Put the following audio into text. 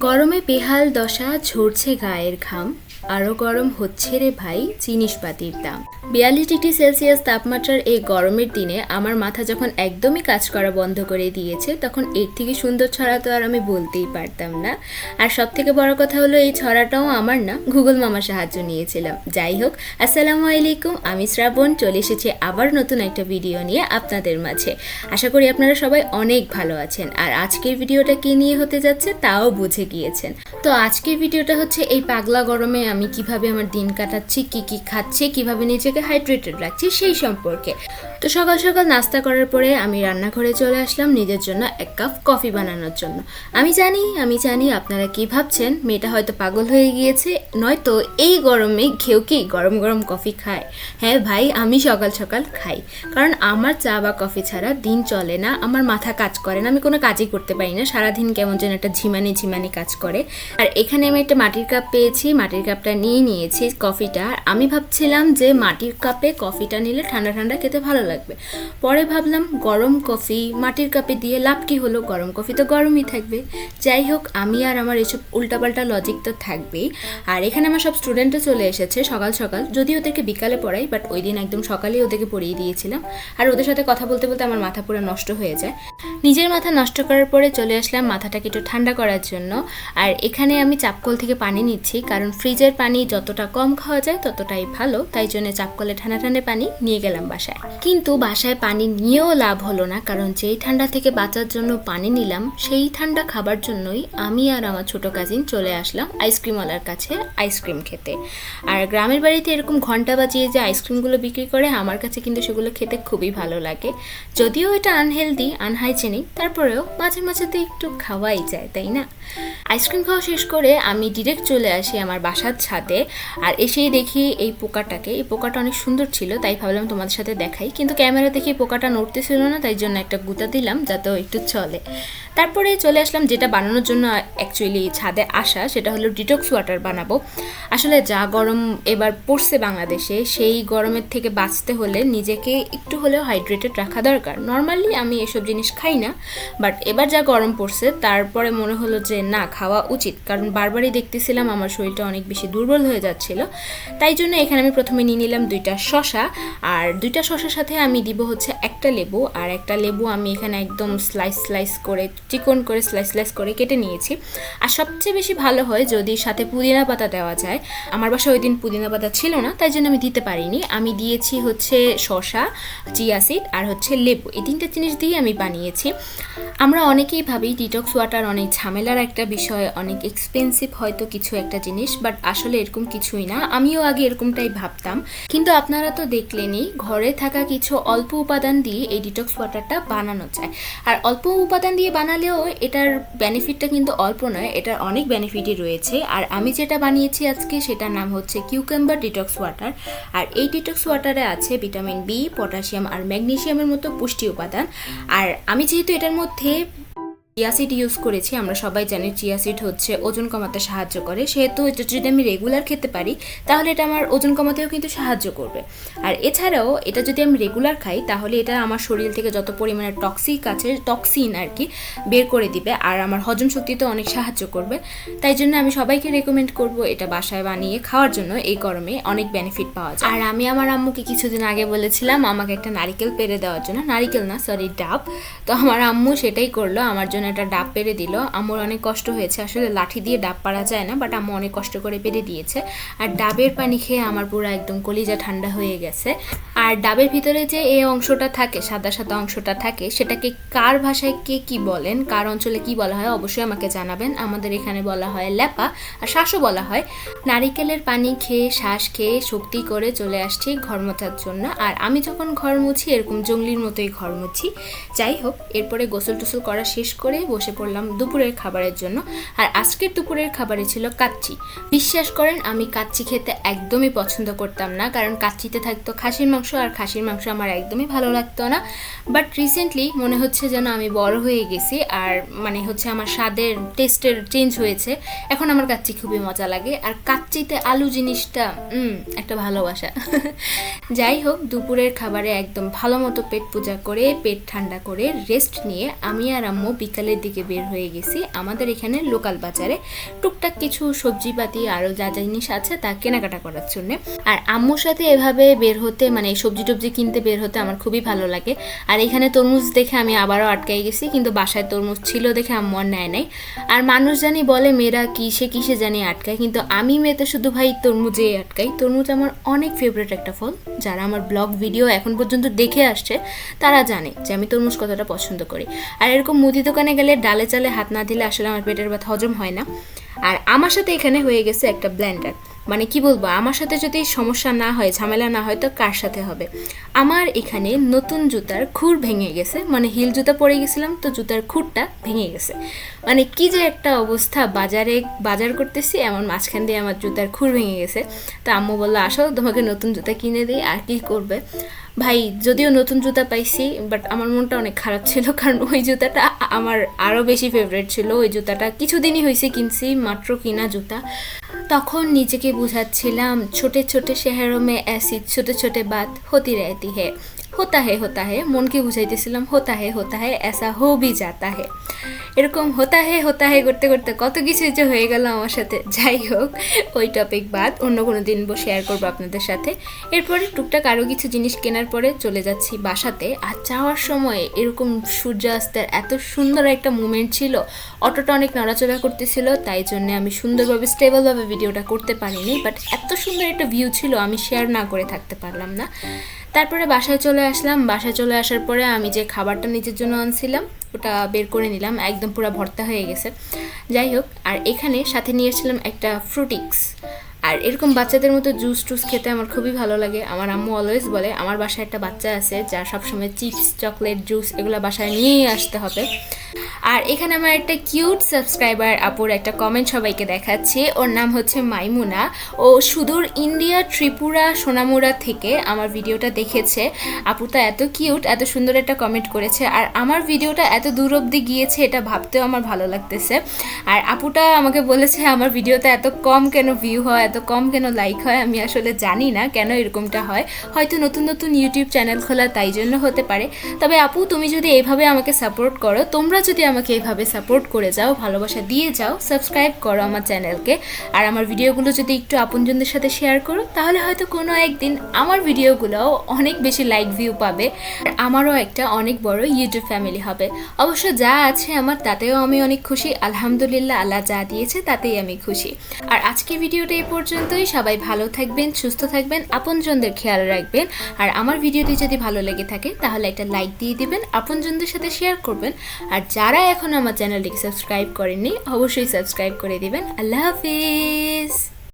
গরমে বেহাল দশা, ঝরছে গায়ের ঘাম, আরও গরম হচ্ছে রে ভাই জিনিসপাতির দাম। 42 ডিগ্রি সেলসিয়াস তাপমাত্রার এই গরমের দিনে আমার মাথা যখন একদমই কাজ করা বন্ধ করে দিয়েছে, তখন এর থেকে সুন্দর ছড়া তো আর আমি বলতেই পারতাম না। আর সব থেকে বড় কথা হলো, এই ছড়াটাও আমার না, গুগল মামার সাহায্য নিয়েছিলাম। যাই হোক, আসসালামু আলাইকুম, আমি শ্রাবণ, চলে এসেছি আবার নতুন একটা ভিডিও নিয়ে আপনাদের মাঝে। আশা করি আপনারা সবাই অনেক ভালো আছেন। আর আজকের ভিডিওটা কী নিয়ে হতে যাচ্ছে তাও বুঝে গিয়েছেন। তো আজকের ভিডিওটা হচ্ছে এই পাগলা গরমে আমি কিভাবে আমার দিন কাটাচ্ছি, কি কি খাচ্ছি, কিভাবে নিজেকে হাইড্রেটেড রাখছি সেই সম্পর্কে। তো সকাল সকাল নাস্তা করার পরে আমি রান্নাঘরে চলে আসলাম নিজের জন্য এক কাপ কফি বানানোর জন্য। আমি জানি আপনারা কি ভাবছেন, মেয়েটা হয়তো পাগল হয়ে গিয়েছে, নয়তো এই গরমে কেউ কি গরম গরম কফি খায়? হ্যাঁ ভাই, আমি সকাল সকাল খাই, কারণ আমার চা বা কফি ছাড়া দিন চলে না, আমার মাথা কাজ করে না, আমি কোনো কাজই করতে পারি না, সারাদিন কেমন যেন একটা ঝিমানি ঝিমানি কাজ করে। আর এখানে আমি একটা মাটির কাপ পেয়েছি, মাটির কাপটা নিয়ে নিয়েছি কফিটা। আমি ভাবছিলাম যে মাটির কাপে কফিটা নিলে ঠান্ডা ঠান্ডা খেতে ভালো লাগবে। পরে ভাবলাম গরম কফি মাটির কাপে দিয়ে লাভ কি হলো, গরম কফি তো গরমই থাকবে। যাই হোক, আমি আর আমার এসব উল্টাপাল্টা লজিক তো থাকবেই। আর এখানে আমার সব স্টুডেন্টও চলে এসেছে সকাল সকাল, যদিও ওদেরকে বিকালে পড়াই, বাট ওই দিন একদম সকালেই ওদেরকে পড়িয়ে দিয়েছিলাম। আর ওদের সাথে কথা বলতে বলতে আমার মাথা পুরো নষ্ট হয়ে যায়। নিজের মাথা নষ্ট করার পরে চলে আসলাম মাথাটাকে একটু ঠান্ডা করার জন্য। আর এখানে আমি চাপকল থেকে পানি নিচ্ছি, কারণ ফ্রিজের পানি যতটা কম খাওয়া যায় ততটাই ভালো, তাই জন্য চাপকলে ঠান্ডা ঠান্ডা পানি নিয়ে গেলাম বাসায়। কিন্তু বাসায় পানি নিয়েও লাভ হলো না, কারণ যেই ঠান্ডা থেকে বাঁচার জন্য পানি নিলাম, সেই ঠান্ডা খাবার জন্যই আমি আর আমার ছোট কাজিন চলে আসলাম আইসক্রিমওয়ালার কাছে আইসক্রিম খেতে। আর গ্রামের বাড়িতে এরকম ঘন্টা বাজিয়ে যে আইসক্রিমগুলো বিক্রি করে, আমার কাছে কিন্তু সেগুলো খেতে খুবই ভালো লাগে। যদিও এটা আনহেলদি, আনহাইজেনিক, তারপরেও মাঝে মাঝে তো একটু খাওয়াই যায়, তাই না? আইসক্রিম খাওয়া শেষ করে আমি ডিরেক্ট চলে আসি আমার বাসার ছাদে। আর এসেই দেখি এই পোকাটা অনেক সুন্দর ছিল, তাই ভাবলাম তোমাদের সাথে দেখাই। কিন্তু ক্যামেরা দেখে পোকাটা নড়তেছিল না, তাই জন্য একটা গুঁতা দিলাম যাতে একটু চলে। তারপরে চলে আসলাম যেটা বানানোর জন্য অ্যাকচুয়ালি ছাদে আসা, সেটা হলো ডিটক্স ওয়াটার বানাবো। আসলে যা গরম এবার পড়ছে বাংলাদেশে, সেই গরমের থেকে বাঁচতে হলে নিজেকে একটু হলেও হাইড্রেটেড রাখা দরকার। নর্মালি আমি এসব জিনিস খাই না, বাট এবার যা গরম পড়ছে তারপরে মনে হলো যে না, খাওয়া উচিত, কারণ বারবারই দেখতেছিলাম আমার শরীরটা অনেক বেশি দুর্বল হয়ে যাচ্ছিল। তাই জন্য এখানে আমি প্রথমে নিয়ে নিলাম 2টা শসা, আর 2টা শসার সাথে আমি দিব হচ্ছে একটা লেবু। আর একটা লেবু আমি এখানে একদম স্লাইস করে, চিকন করে স্লাইস করে কেটে নিয়েছি। আর সবচেয়ে বেশি ভালো হয় যদি সাথে পুদিনা পাতা দেওয়া যায়। আমার বাসায় ওই দিন পুদিনা পাতা ছিল না, তাই জন্য আমি দিতে পারিনি। আমি দিয়েছি হচ্ছে শসা, চিয়া সিড আর হচ্ছে লেবু, এই 3টা জিনিস দিয়ে আমি বানিয়েছি। আমরা অনেকেই ভাবি ডিটক্স ওয়াটার অনেক ঝামেলার একটা বিষয়, অনেক এক্সপেন্সিভ হয়তো কিছু একটা জিনিস, বাট আসলে এরকম কিছুই না। আমিও আগে এরকমটাই ভাবতাম, কিন্তু আপনারা তো দেখলেনই ঘরে থাকা কিছু অল্প উপাদান দিয়ে এই ডিটক্স ওয়াটারটা বানানো যায়। আর অল্প উপাদান দিয়ে বানালেও এটার বেনিফিটটা কিন্তু অল্প নয়, এটার অনেক বেনিফিটই রয়েছে। আর আমি যেটা বানিয়েছি আজকে সেটার নাম হচ্ছে কিউকাম্বার ডিটক্স ওয়াটার। আর এই ডিটক্স ওয়াটারে আছে ভিটামিন বি, পটাশিয়াম আর ম্যাগনেসিয়ামের মতো পুষ্টি উপাদান। আর আমি যেহেতু এটার মধ্যে চিয়া সিড ইউজ করেছি, আমরা সবাই জানি চিয়া সিড হচ্ছে ওজন কমাতে সাহায্য করে, সেহেতু এটা যদি আমি রেগুলার খেতে পারি তাহলে এটা আমার ওজন কমাতেও কিন্তু সাহায্য করবে। আর এছাড়াও এটা যদি আমি রেগুলার খাই তাহলে এটা আমার শরীর থেকে যত পরিমাণে টক্সিন আর কি বের করে দিবে, আর আমার হজম শক্তিতে অনেক সাহায্য করবে। তাই জন্য আমি সবাইকে রেকমেন্ড করব এটা বাসায় বানিয়ে খাওয়ার জন্য, এই গরমে অনেক বেনিফিট পাওয়া যায়। আর আমি আমার আম্মুকে কিছুদিন আগে বলেছিলাম আমাকে একটা নারিকেল পেড়ে দেওয়ার জন্য, নারিকেল না সরি ডাব, তো আমার আম্মু সেটাই করলো, আমার জন্য একটা ডাব পেরে দিল। আম্মুর অনেক কষ্ট হয়েছে, আসলে লাঠি দিয়ে ডাব পাড়া যায় না, বাট আম্মু অনেক কষ্ট করে পেরে দিয়েছে। আর ডাবের পানি খেয়ে আমার পুরো একদম কলিজা ঠান্ডা হয়ে গেছে। আর ডাবের ভিতরে যে এই অংশটা থাকে, সাদা সাদা অংশটা থাকে, সেটাকে কার ভাষায় কে কি বলেন, কার অঞ্চলে কি বলা হয় অবশ্যই আমাকে জানাবেন। আমাদের এখানে বলা হয় ল্যাপা, আর শ্বাসও বলা হয়। নারিকেলের পানি খেয়ে শ্বাস খেয়ে শক্তি করে চলে আসছি ঘর মোছার জন্য। আর আমি যখন ঘর মুছি এরকম জঙ্গলির মতোই ঘর মুছি। যাই হোক, এরপরে গোসল টোসল করা শেষ করে বসে পড়লাম দুপুরের খাবারের জন্য। আর আজকের দুপুরের খাবারে ছিল কাচ্চি। বিশ্বাস করেন আমি কাচ্চি খেতে একদমই পছন্দ করতাম না, কারণ কাচ্চিতে থাকতো খাসির মাংস, আর খাসির মাংস আমার একদমই ভালো লাগতো না। বাট রিসেন্টলি মনে হচ্ছে যেন আমি বড় হয়ে গেছি, আর মানে হচ্ছে আমার স্বাদের টেস্টের চেঞ্জ হয়েছে, এখন আমার কাচ্চি খুবই মজা লাগে। আর কাচ্চিতে আলু জিনিসটা একটা ভালোবাসা। যাই হোক, দুপুরের খাবারে একদম ভালো মতো পেট পূজা করে পেট ঠান্ডা করে রেস্ট নিয়ে আমি আর আম্মু বিকালে বিকালের দিকে বের হয়ে গেছি আমাদের এখানে লোকাল বাজারে টুকটাক কিছু সবজিপাতি আরও যা যা জিনিস আছে তা কেনাকাটা করার জন্য। আর আম্মুর সাথে এভাবে বের হতে মানে সবজি টবজি কিনতে বের হতে আমার খুবই ভালো লাগে। আর এখানে তরমুজ দেখে আমি আবারও আটকাই গেছি, কিন্তু বাসায় তরমুজ ছিল দেখে আম্মু আর নেয় নাই। আর মানুষ জানি বলে মেয়েরা কিসে কিসে জানি আটকায়, কিন্তু আমি মেয়েতে শুধু ভাই তরমুজে আটকাই। তরমুজ আমার অনেক ফেভারিট একটা ফল। যারা আমার ব্লগ ভিডিও এখন পর্যন্ত দেখে আসছে তারা জানে যে আমি তরমুজ কতটা পছন্দ করি। আর এরকম মুদি দোকানে গেলে ডালে চালে হাত না দিলে আসলে আমার পেটের ব্যথা হজম হয় না। আর আমার সাথে এখানে হয়ে গেছে একটা ব্লেন্ডার। মানে কি বলবো, আমার সাথে যদি সমস্যা না হয়, ঝামেলা না হয়, তো কার সাথে হবে। আমার এখানে নতুন জুতার খুর ভেঙে গেছে, মানে হিল জুতা পরে গেছিলাম তো জুতার খুরটা ভেঙে গেছে। মানে কি যে একটা অবস্থা, বাজার করতেছি এমন মাঝখান দিয়ে আমার জুতার খুর ভেঙে গেছে। তো আম্মু বললো আসো তোমাকে নতুন জুতা কিনে দিই, আর কি করবে। ভাই যদিও নতুন জুতা পাইছি, বাট আমার মনটা অনেক খারাপ ছিল, কারণ ওই জুতাটা আমার আরও বেশি ফেভারিট ছিল। ওই জুতাটা কিছুদিনই হয়েছে কিনছি, মাত্র কিনা জুতা। তখন নিজেকে বুঝাচ্ছিলাম ছোটে ছোটে শহরোं में ऐसी छोटे छोटे बात होती रहती है, होता है মনকে বুঝাইতেছিলাম होता है ऐसा हो भी जाता है। এরকম होता है করতে করতে কত কিছু যে হয়ে গেল আমার সাথে। যাই হোক, ওই টপিক বাদ, অন্য কোনো দিন শেয়ার করবো আপনাদের সাথে। এরপরে টুকটাক আরও কিছু জিনিস কেনার পরে চলে যাচ্ছি বাসাতে। আর যাওয়ার সময় এরকম সূর্যাস্তের এত সুন্দর একটা মুমেন্ট ছিল, অটোটা অনেক নড়াচড়া করতেছিল, তাই জন্য আমি সুন্দরভাবে স্টেবলভাবে ভিডিওটা করতে পারিনি। বাট এত সুন্দর একটা ভিউ ছিল, আমি শেয়ার না করে থাকতে পারলাম না। তারপরে বাসায় চলে আসলাম। বাসায় চলে আসার পরে আমি যে খাবারটা নিজের জন্য আনছিলাম ওটা বের করে নিলাম, একদম পুরো ভর্তা হয়ে গেছে। যাই হোক, আর এখানে সাথে নিয়ে এসেছিলাম একটা ফ্রুটিক্স। আর এরকম বাচ্চাদের মতো জুস টুস খেতে আমার খুবই ভালো লাগে। আমার আম্মু অলওয়েজ বলে আমার বাসায় একটা বাচ্চা আছে যার সবসময় চিপস, চকলেট, জুস এগুলো বাসায় নিয়েই আসতে হবে। আর এখানে আমার একটা কিউট সাবস্ক্রাইবার আপুর একটা কমেন্ট সবাইকে দেখাচ্ছি। ওর নাম হচ্ছে মাইমুনা। ও সুদূর ইন্ডিয়া, ত্রিপুরা, সোনামুড়া থেকে আমার ভিডিওটা দেখেছে। আপুটা এত কিউট, এত সুন্দর একটা কমেন্ট করেছে। আর আমার ভিডিওটা এত দূর অবধি গিয়েছে এটা ভাবতেও আমার ভালো লাগতেছে। আর আপুটা আমাকে বলেছে আমার ভিডিওতে এত কম কেন ভিউ হয়, এত কম কেন লাইক হয়। আমি আসলে জানি না কেন এরকমটা হয়, হয়তো নতুন নতুন ইউটিউব চ্যানেল খোলা তাই জন্য হতে পারে। তবে আপু তুমি যদি এইভাবে আমাকে সাপোর্ট করো, তোমরা যদি আমাকে এইভাবে সাপোর্ট করে যাও, ভালোবাসা দিয়ে যাও, সাবস্ক্রাইব করো আমার চ্যানেলকে, আর আমার ভিডিওগুলো যদি একটু আপনজনদের সাথে শেয়ার করো, তাহলে হয়তো কোনো একদিন আমার ভিডিওগুলোও অনেক বেশি লাইক ভিউ পাবে, আর আমারও একটা অনেক বড় ইউটিউব ফ্যামিলি হবে। অবশ্য যা আছে আমার তাতেও আমি অনেক খুশি। আলহামদুলিল্লাহ, আল্লাহ যা দিয়েছে তাতেই আমি খুশি। আর আজকে ভিডিওটা এই পর্যন্তই। সবাই ভালো থাকবেন, সুস্থ থাকবেন, আপনজনদের খেয়াল রাখবেন। আর আমার ভিডিওটি যদি ভালো লেগে থাকে তাহলে একটা লাইক দিয়ে দিবেন, আপনজনদের সাথে শেয়ার করবেন। আর যারা এখন আমার চ্যানেলটিকে সাবস্ক্রাইব করেননি অবশ্যই সাবস্ক্রাইব করে দিবেন। আল্লাহ হাফিজ।